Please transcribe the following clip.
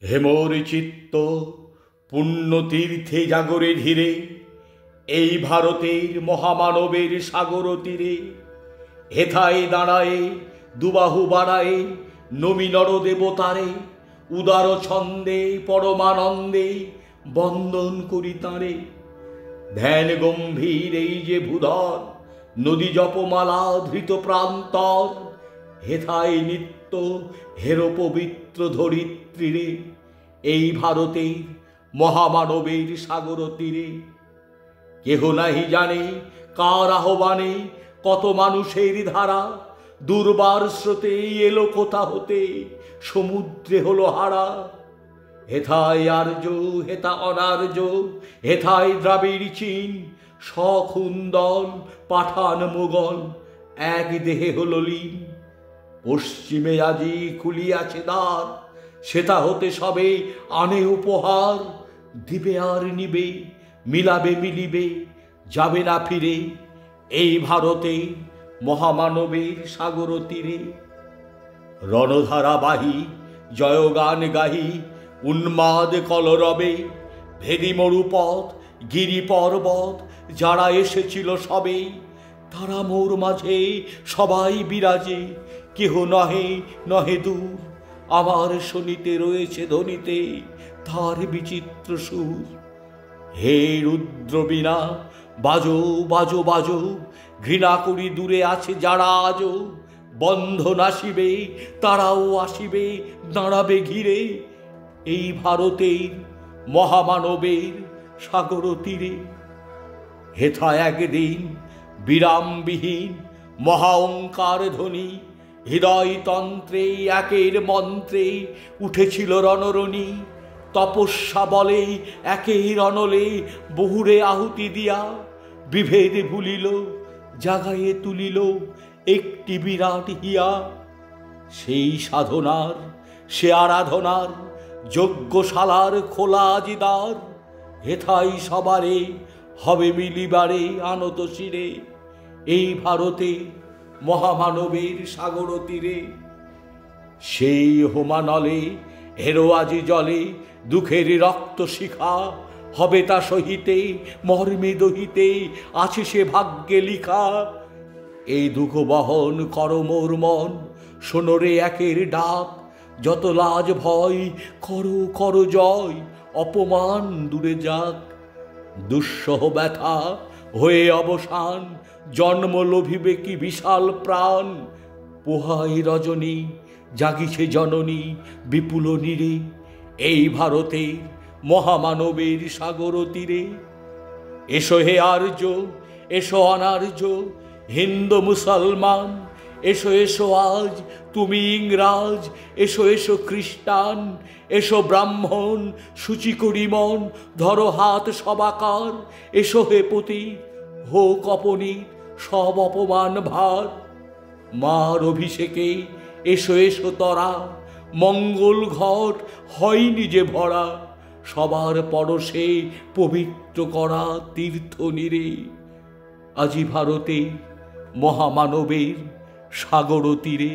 হেমর চিত্ত পুণ্যতীর্থে জাগরে ধীরে, এই ভারতের মহামানবের সাগর তীরে। হেথায় দাঁড়ায়ে দুবাহু বাড়ায়ে নমি নরদেবতারে, উদার ছন্দে পরমানন্দে বন্দন করি তাঁরে। ধ্যান গম্ভীর এই যে ভূধর, নদী জপমালা ধৃত প্রান্তর। হেথায় নিত্য হেরো পবিত্র ধরিত্রীরে, এই ভারতের মহামানবের সাগর তীরে। কেহ নাহি জানে কার আহ্বানে কত মানুষের ধারা, দুর্বার স্রোতে এলো কোথা হতে সমুদ্রে হলো হারা। হেথায় আর্য হেথা অনার্য, হেথায় দ্রাবিড় চীন, সখুন্দল পাঠান মুঘল এক দেহে হলো লীন। পশ্চিমে আজি খুলিয়াছে দ্বার, সেথা হতে সবে আনে উপহার। দিবে আর নিবে, মিলাবে মিলিবে, যাবে না ফিরে, এই ভারতে মহামানবের সাগর তীরে। রণধারা বাহি জয়গান গাহি উন্মাদ কলরবে, ভেদি মরুপথ গিরি পর্বত যারা এসেছিল সবে। তারা মোর মাঝে সবাই বিরাজে, কেহ নহে নহে দূর। আমার শনিতে রয়েছে ধ্বনিতে তার বিচিত্র সুর। হে রুদ্র বীণা বাজো বাজো বাজো, ঘৃণা করি দূরে আছে যারা আজো। বন্ধন আসিবে তারাও আসিবে, দাঁড়াবে ঘিরে, এই ভারতের মহামানবের সাগর তীরে। হেথা একদিন বিরামবিহীন মহা ওঙ্কার ধ্বনি, হৃদয়তন্ত্রে একের মন্ত্রে উঠেছিল রণরণী। তপস্যা বলে একের অনলে বহুরে আহুতি দিয়া, বিভেদ ভুলিল জাগায়ে তুলিল একটি বিরাট হিয়া। সেই সাধনার সে আরাধনার যজ্ঞশালার খোলা আজি দ্বার। হেথাই সবারে হবে মিলিবারে আনত শিরে, এই ভারতে মহামানবের সাগর তীরে। সেই হোমানলে হেরো আজি জলে দুঃখের রক্ত শিখা, হবে তা সহিতে মর্মে দহিতে আছে সে ভাগ্যে লিখা। এই দুঃখ বহন কর মোর মন, শোনরে একের ডাক। যত লাজ ভয় করো করো জয়, অপমান দূরে যাক। দুঃসহ ব্যথা হয়ে অবসান, জন্ম লোভিবে কি বিশাল প্রাণ। পোহাই রজনী জাগিছে জননী বিপুল নীরে, এই ভারতের মহামানবের সাগর তীরে। এসো হে আর্য এসো অনার্য, হিন্দু মুসলমান এসো এসো আজ তুমি ইংরাজ। এসো এসো খ্রিস্টান এসো ব্রাহ্মণ, সূচি করি মন ধরো হাত সবাকার। এসো হে পতি হোক অপনীত সব অপমান ভার। মার অভিষেকে এসো এসো তরা, মঙ্গল ঘট হয় নিজে ভরা। সবার পরশে পবিত্র করা তীর্থ নীরে, আজি ভারতে মহামানবের সাগর তীরে।